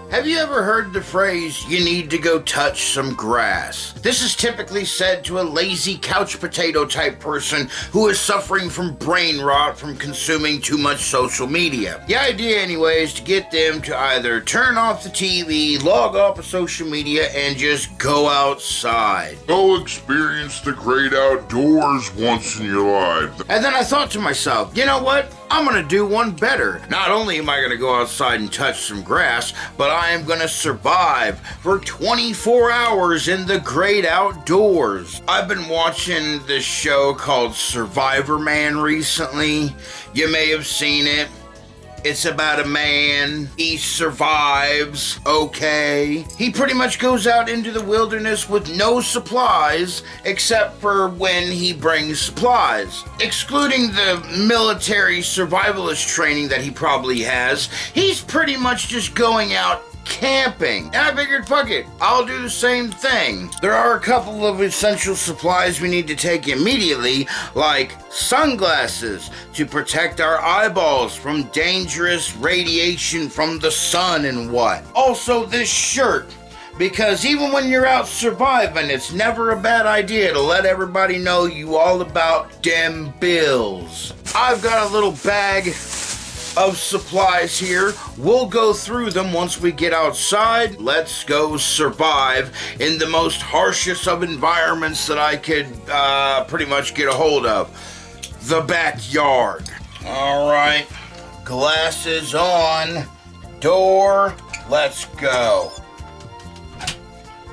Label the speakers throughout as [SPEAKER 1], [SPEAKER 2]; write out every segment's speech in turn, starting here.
[SPEAKER 1] Have you ever heard the phrase, you need to go touch some grass? This is typically said to a lazy couch potato type person who is suffering from brain rot from consuming too much social media. The idea anyway is to get them to either turn off the TV, log off of social media, and just go outside.
[SPEAKER 2] Go experience the great outdoors once in your life.
[SPEAKER 1] And then I thought to myself, you know what? I'm gonna do one better. Not only am I gonna go outside and touch some grass, but I am gonna survive for 24 hours in the great outdoors. I've been watching this show called Survivor Man recently. You may have seen it. It's about a man, he survives, okay. He pretty much goes out into the wilderness with no supplies, except for when he brings supplies. Excluding the military survivalist training that he probably has, he's pretty much just going out camping. And I figured, fuck it, I'll do the same thing. There are a couple of essential supplies we need to take immediately, like sunglasses to protect our eyeballs from dangerous radiation from the sun and what. Also this shirt, because even when you're out surviving, it's never a bad idea to let everybody know you all about dem bills. I've got a little bag of supplies here. We'll go through them once we get outside. Let's go survive in the most harshest of environments that I could pretty much get a hold of. The backyard. All right, glasses on, door, let's go.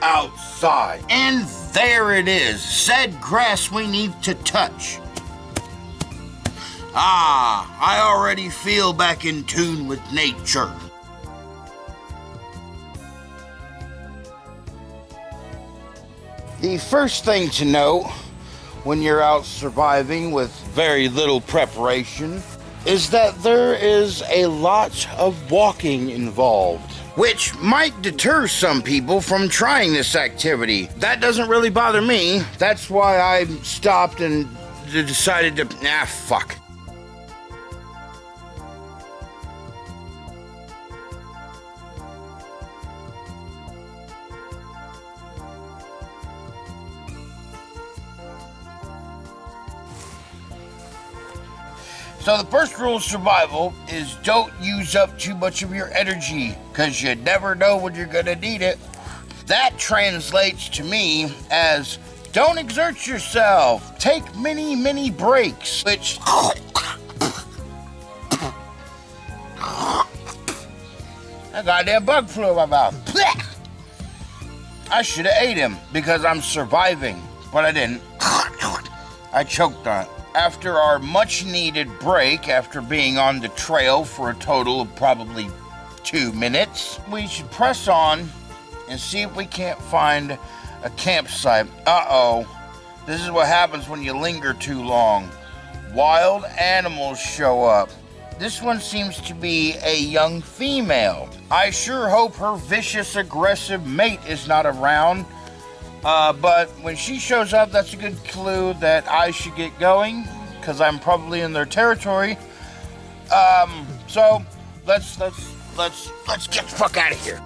[SPEAKER 1] Outside. And there it is, said grass we need to touch. Ah, I already feel back in tune with nature. The first thing to know when you're out surviving with very little preparation is that there is a lot of walking involved, which might deter some people from trying this activity. That doesn't really bother me. That's why I stopped and decided to, fuck. So the first rule of survival is don't use up too much of your energy, because you never know when you're gonna need it. That translates to me as don't exert yourself. Take many breaks, which a goddamn bug flew in my mouth. I should have ate him because I'm surviving, but I didn't. I choked on it. After our much-needed break, after being on the trail for a total of probably 2 minutes, we should press on and see if we can't find a campsite. Uh-oh. This is what happens when you linger too long. Wild animals show up. This one seems to be a young female. I sure hope her vicious, aggressive mate is not around. But when she shows up, that's a good clue that I should get going, because I'm probably in their territory. So let's get the fuck out of here.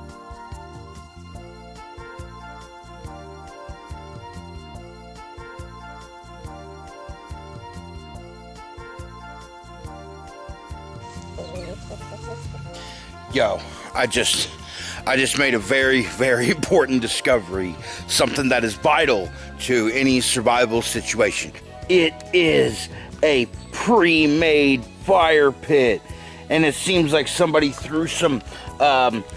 [SPEAKER 1] Yo, I just made a very, very important discovery, something that is vital to any survival situation. It is a pre-made fire pit, and it seems like somebody threw some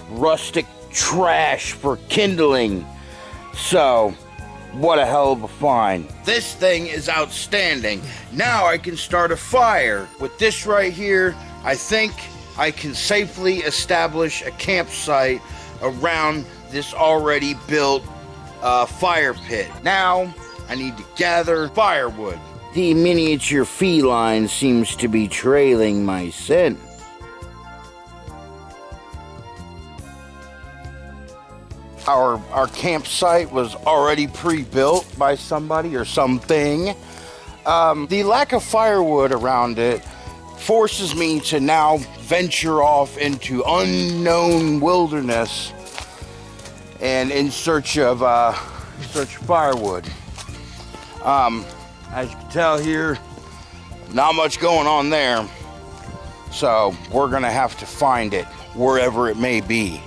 [SPEAKER 1] rustic trash for kindling. So, what a hell of a find. This thing is outstanding. Now I can start a fire. With this right here, I think I can safely establish a campsite around this already built fire pit. Now, I need to gather firewood. The miniature feline seems to be trailing my scent. Our campsite was already pre-built by somebody or something. The lack of firewood around it forces me to now venture off into unknown wilderness and in search of firewood. As you can tell here, not much going on there. So we're gonna have to find it wherever it may be.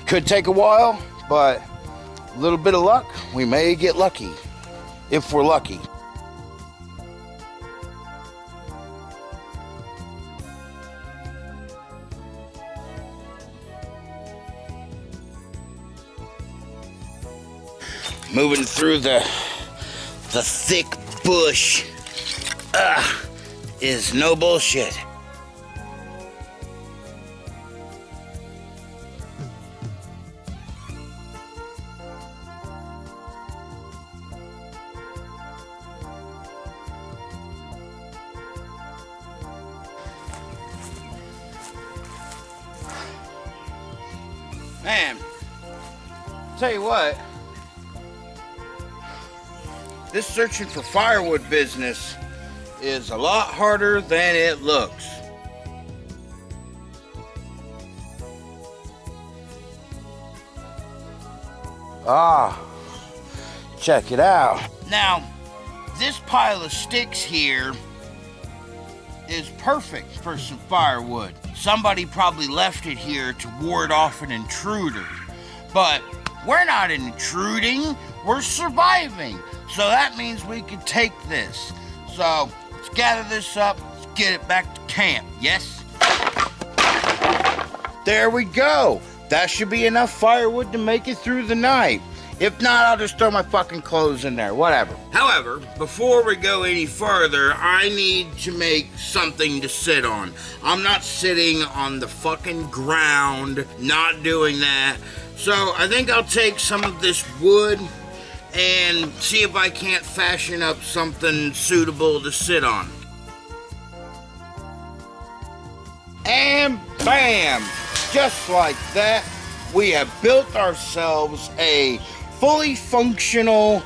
[SPEAKER 1] Could take a while, but a little bit of luck, we may get lucky, if we're lucky. Moving through the thick bush is no bullshit. Man, tell you what, this searching for firewood business is a lot harder than it looks. Check it out. Now, this pile of sticks here is perfect for some firewood. Somebody probably left it here to ward off an intruder. But we're not intruding, we're surviving. So that means we can take this. So let's gather this up, let's get it back to camp, yes? There we go. That should be enough firewood to make it through the night. If not, I'll just throw my fucking clothes in there, whatever. However, before we go any further, I need to make something to sit on. I'm not sitting on the fucking ground, not doing that. So I think I'll take some of this wood and see if I can't fashion up something suitable to sit on. And bam! Just like that, we have built ourselves a fully functional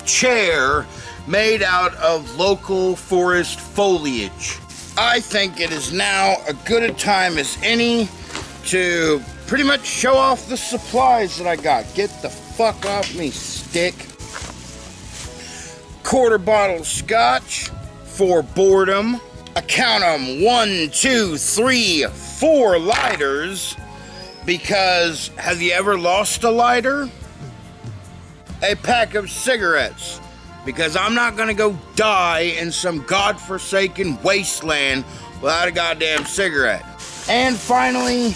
[SPEAKER 1] chair made out of local forest foliage. I think it is now as good a time as any to pretty much show off the supplies that I got. Get the fuck off me, stick. Quarter bottle scotch for boredom. I count them 1, 2, 3, 4 lighters, because have you ever lost a lighter? A pack of cigarettes, because I'm not gonna go die in some godforsaken wasteland without a goddamn cigarette. And finally,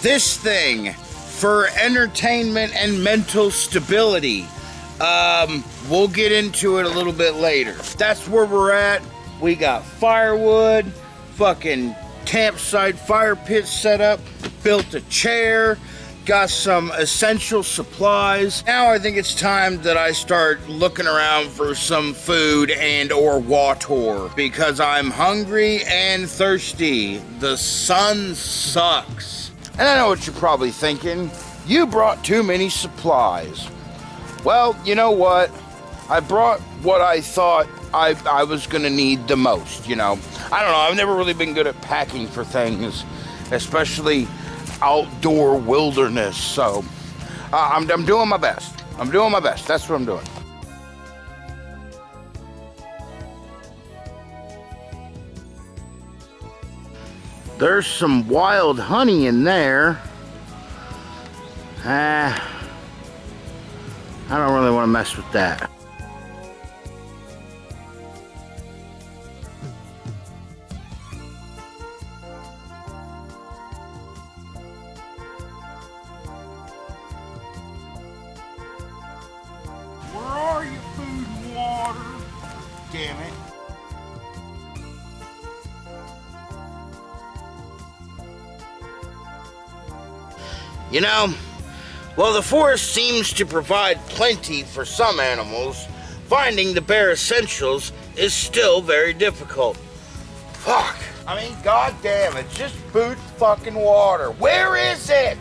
[SPEAKER 1] this thing for entertainment and mental stability. We'll get into it a little bit later. That's where we're at. We got firewood, fucking campsite fire pit set up, built a chair, got some essential supplies. Now I think it's time that I start looking around for some food and or water, because I'm hungry and thirsty. The sun sucks. And I know what you're probably thinking. You brought too many supplies. Well, you know what? I brought what I thought I was gonna need the most, you know. I don't know, I've never really been good at packing for things, especially outdoor wilderness, so I'm doing my best. I'm doing my best, that's what I'm doing. There's some wild honey in there. I don't really want to mess with that. Where are you, food and water? Damn it. You know, while the forest seems to provide plenty for some animals, finding the bare essentials is still very difficult. Fuck. I mean, goddamn, it's just food, fucking water. Where is it?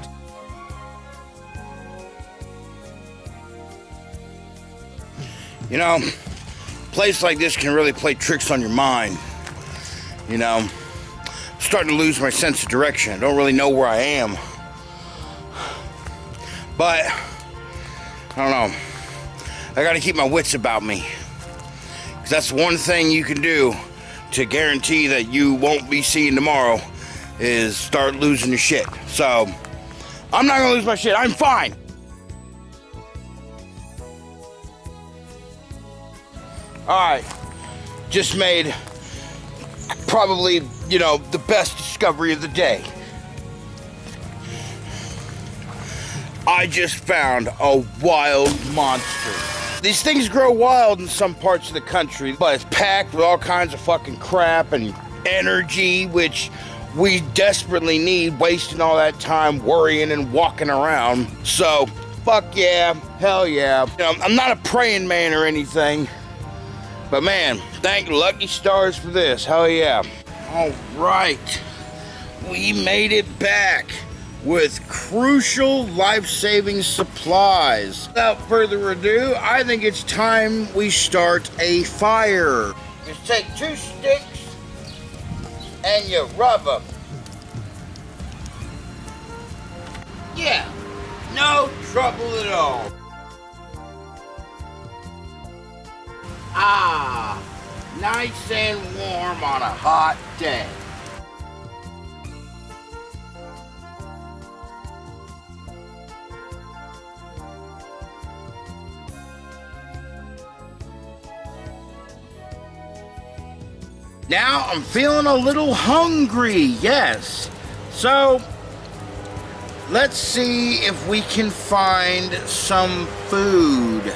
[SPEAKER 1] You know, a place like this can really play tricks on your mind. You know, I'm starting to lose my sense of direction. I don't really know where I am. But, I don't know. I gotta keep my wits about me. Because that's one thing you can do to guarantee that you won't be seen tomorrow, is start losing your shit. So, I'm not gonna lose my shit. I'm fine. Alright. Just made probably, you know, the best discovery of the day. I just found a wild monster. These things grow wild in some parts of the country, but it's packed with all kinds of fucking crap and energy, which we desperately need, wasting all that time worrying and walking around. So, fuck yeah, hell yeah. You know, I'm not a praying man or anything, but man, thank lucky stars for this, hell yeah. All right, we made it back with crucial life-saving supplies. Without further ado, I think it's time we start a fire. Just take 2 sticks and you rub them. Yeah, no trouble at all. Ah, nice and warm on a hot day. Now I'm feeling a little hungry, yes. So, let's see if we can find some food.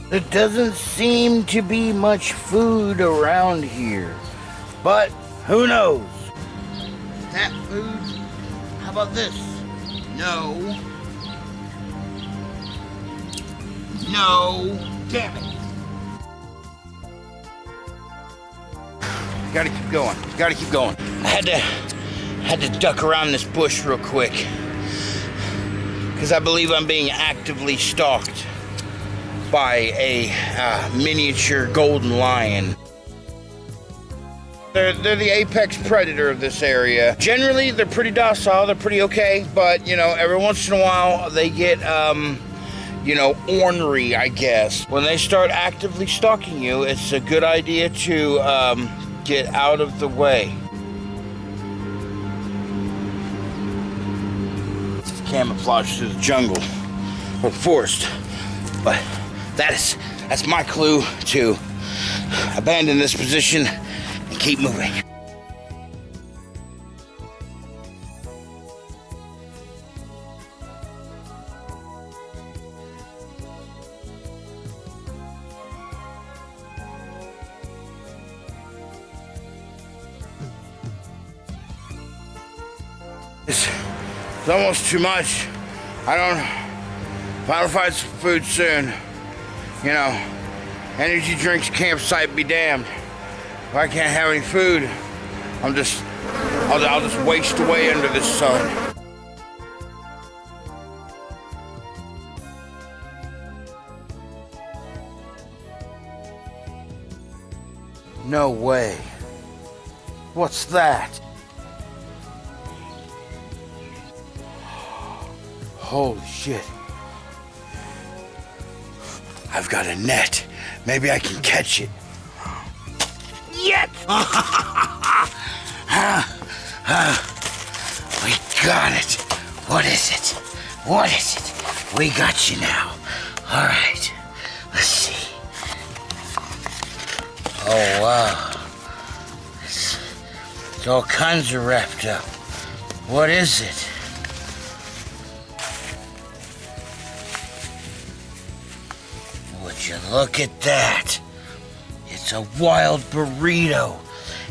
[SPEAKER 1] There doesn't seem to be much food around here, but who knows? That food? How about this? No. No. Damn it. Gotta keep going. Gotta keep going. I had to duck around this bush real quick, because I believe I'm being actively stalked by a miniature golden lion. They're the apex predator of this area. Generally, they're pretty docile. They're pretty okay, but you know, every once in a while they get you know, ornery, I guess. When they start actively stalking you, it's a good idea to get out of the way. It's camouflage through the jungle or the forest, but that's my clue to abandon this position and keep moving. It's almost too much. If I don't find some food soon, you know, energy drinks, campsite be damned. If I can't have any food, I'll just waste away under this sun. No way. What's that? Holy shit. I've got a net. Maybe I can catch it. Yet! We got it. What is it? What is it? We got you now. All right. Let's see. Oh, wow. It's all kinds of wrapped up. What is it? Would you look at that? It's a wild burrito,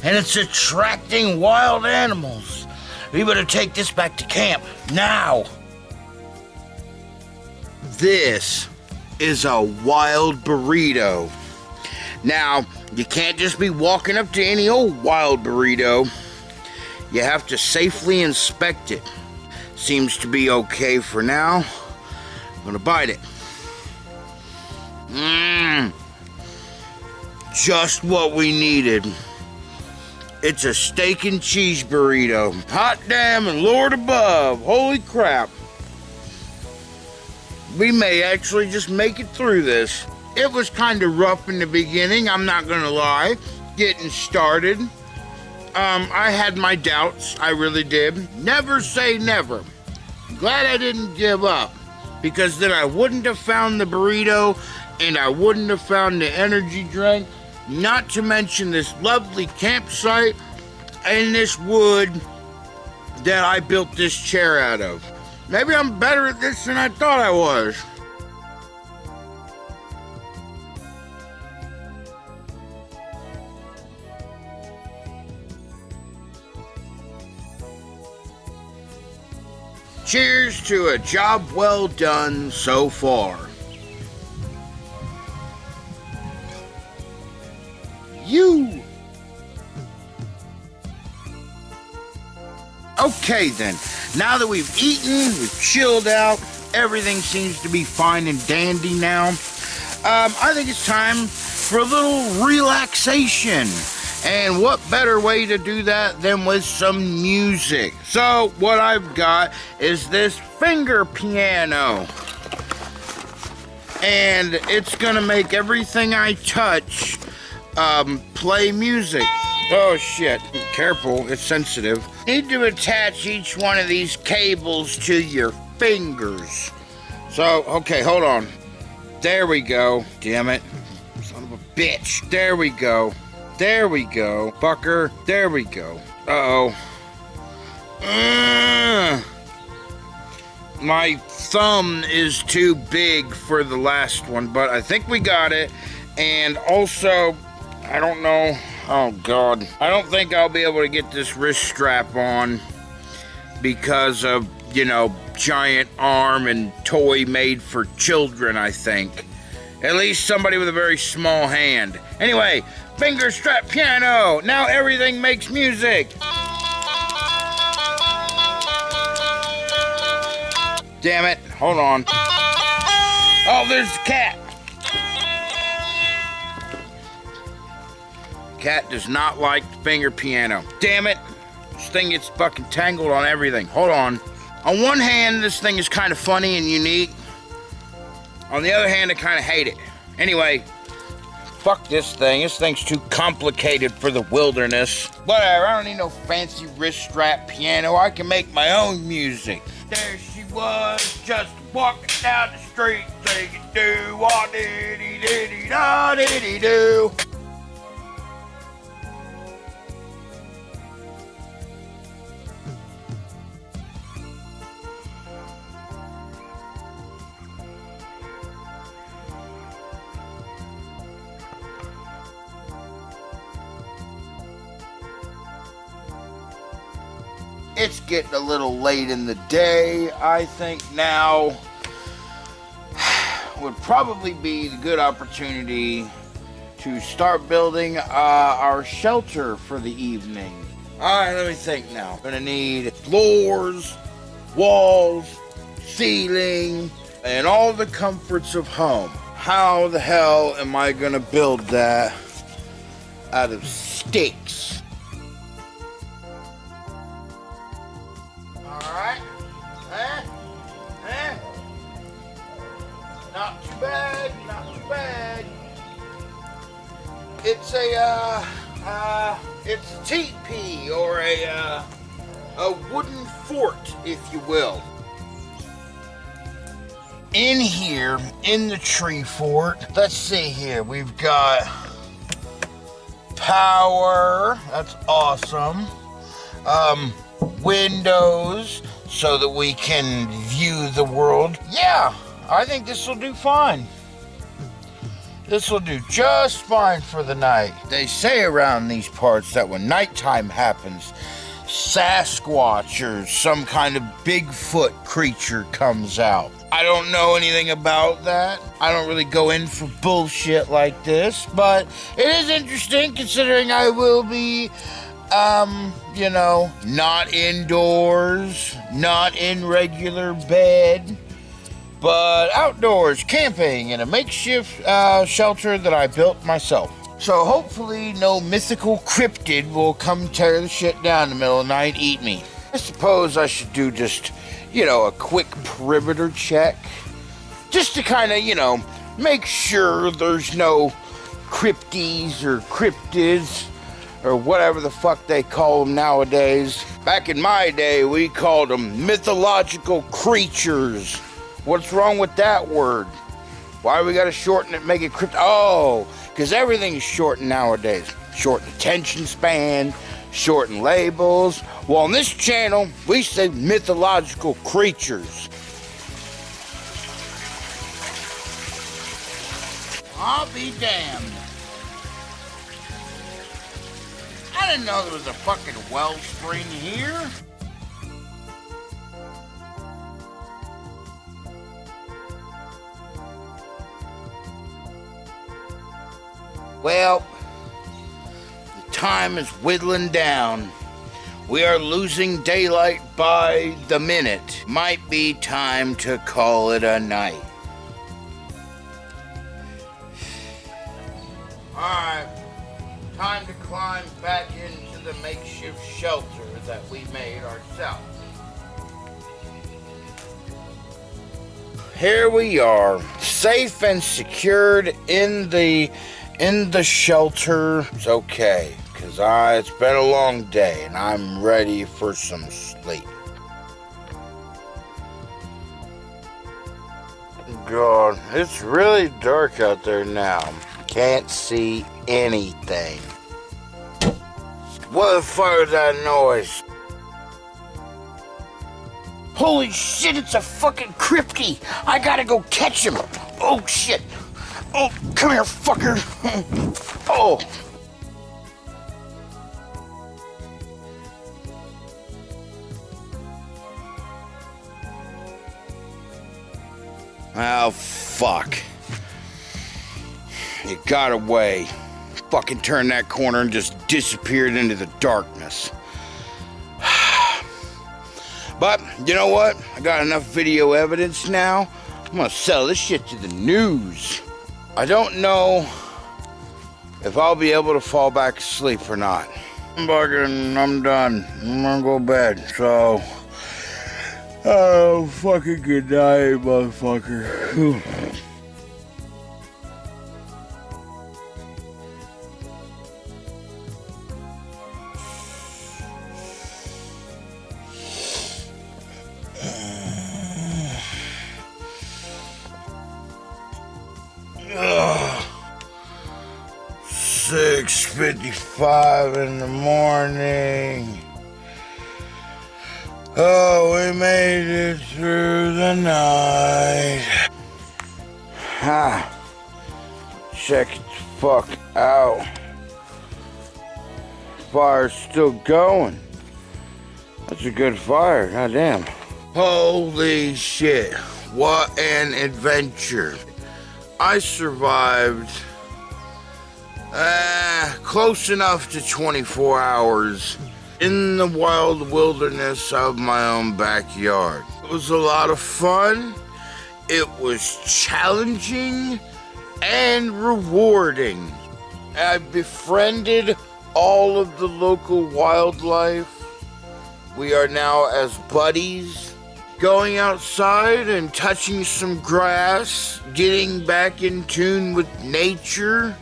[SPEAKER 1] and it's attracting wild animals. We better take this back to camp, now. This is a wild burrito. Now, you can't just be walking up to any old wild burrito. You have to safely inspect it. Seems to be okay for now. I'm gonna bite it. just what we needed. It's a steak and cheese burrito. Hot damn and Lord above. Holy crap. We may actually just make it through this. It was kind of rough in the beginning, I'm not gonna lie, getting started. I had my doubts, I really did. Never say never. Glad I didn't give up, because then I wouldn't have found the burrito and I wouldn't have found the energy drink, not to mention this lovely campsite and this wood that I built this chair out of. Maybe I'm better at this than I thought I was. Cheers to a job well done so far. You. Okay then, now that we've eaten, we've chilled out, everything seems to be fine and dandy now. I think it's time for a little relaxation. And what better way to do that than with some music? So what I've got is this finger piano. And it's gonna make everything I touch play music. Oh shit, careful, it's sensitive. Need to attach each one of these cables to your fingers. So, okay, hold on. There we go. Damn it. Son of a bitch. There we go. There we go. Fucker. There we go. Uh-oh. My thumb is too big for the last one, but I think we got it. And also, I don't know. Oh, God. I don't think I'll be able to get this wrist strap on because of, you know, giant arm and toy made for children, I think. At least somebody with a very small hand. Anyway, finger strap piano. Now everything makes music. Damn it. Hold on. Oh, there's the cat. Cat does not like the finger piano. Damn it. This thing gets fucking tangled on everything. Hold on. On one hand, this thing is kind of funny and unique. On the other hand, I kind of hate it. Anyway, fuck this thing. This thing's too complicated for the wilderness. Whatever, I don't need no fancy wrist strap piano. I can make my own music. There she was, just walking down the street, singing do-wah-diddy-diddy-da-diddy-do. It's getting a little late in the day. I think now would probably be the good opportunity to start building our shelter for the evening. Alright, let me think now. Gonna need floors, walls, ceiling, and all the comforts of home. How the hell am I gonna build that out of sticks? Alright. Not too bad, not too bad. It's it's a teepee or a wooden fort, if you will. In here, in the tree fort, let's see here, we've got power, that's awesome. Windows so that we can view the world. Yeah, I think this will do fine. This will do just fine for the night. They say around these parts that when nighttime happens, Sasquatch or some kind of Bigfoot creature comes out. I don't know anything about that. I don't really go in for bullshit like this, but it is interesting considering I will be you know, not indoors, not in regular bed, but outdoors camping in a makeshift shelter that I built myself. So hopefully no mythical cryptid will come tear the shit down in the middle of the night and eat me. I suppose I should do just, a quick perimeter check. Just to kind of, make sure there's no crypties or cryptids or whatever the fuck they call them nowadays. Back in my day, we called them mythological creatures. What's wrong with that word? Why we gotta shorten it, make it crypt? Oh, because everything's shortened nowadays. Shorten attention span, shorten labels. Well, on this channel, we say mythological creatures. I'll be damned. I didn't know there was a fucking wellspring here. Well, the time is whittling down. We are losing daylight by the minute. Might be time to call it a night. Alright, time to climb back into the makeshift shelter that we made ourselves. Here we are, safe and secured in the shelter. It's okay, because it's been a long day and I'm ready for some sleep. God, it's really dark out there now. Can't see anything. What the fuck is that noise? Holy shit, it's a fucking crypty! I gotta go catch him! Oh shit! Oh, come here, fucker! Oh! Oh, fuck. It got away. Fucking turned that corner and just disappeared into the darkness. But, you know what? I got enough video evidence now. I'm gonna sell this shit to the news. I don't know if I'll be able to fall back asleep or not. I'm done. I'm gonna go to bed, so... Oh, fucking good night, motherfucker. 6:55 in the morning. Oh, we made it through the night. Check it the fuck out. Fire's still going. That's a good fire, goddamn. Holy shit, what an adventure. I survived close enough to 24 hours in the wild wilderness of my own backyard. It was a lot of fun. It was challenging and rewarding. I befriended all of the local wildlife. We are now as buddies, going outside and touching some grass, getting back in tune with nature,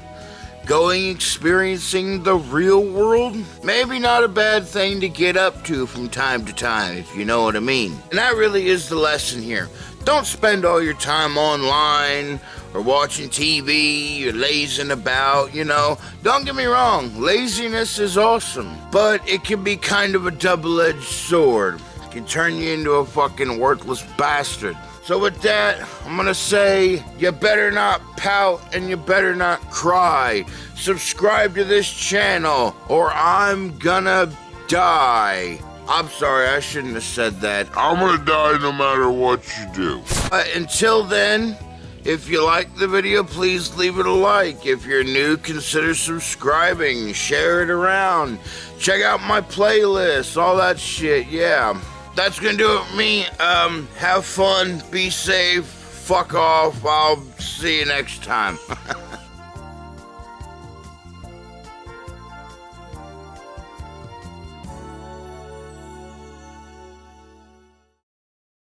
[SPEAKER 1] experiencing the real world. Maybe not a bad thing to get up to from time to time, if you know what I mean. And that really is the lesson here. Don't spend all your time online or watching TV or lazing about, Don't get me wrong, laziness is awesome, but it can be kind of a double-edged sword. It can turn you into a fucking worthless bastard. So with that, I'm gonna say, you better not pout and you better not cry. Subscribe to this channel or I'm gonna die. I'm sorry, I shouldn't have said that.
[SPEAKER 2] I'm gonna die no matter what you do.
[SPEAKER 1] Until then, if you like the video, please leave it a like. If you're new, consider subscribing. Share it around. Check out my playlist, all that shit, yeah. That's gonna do it for me. Have fun, be safe, fuck off. I'll see you next time.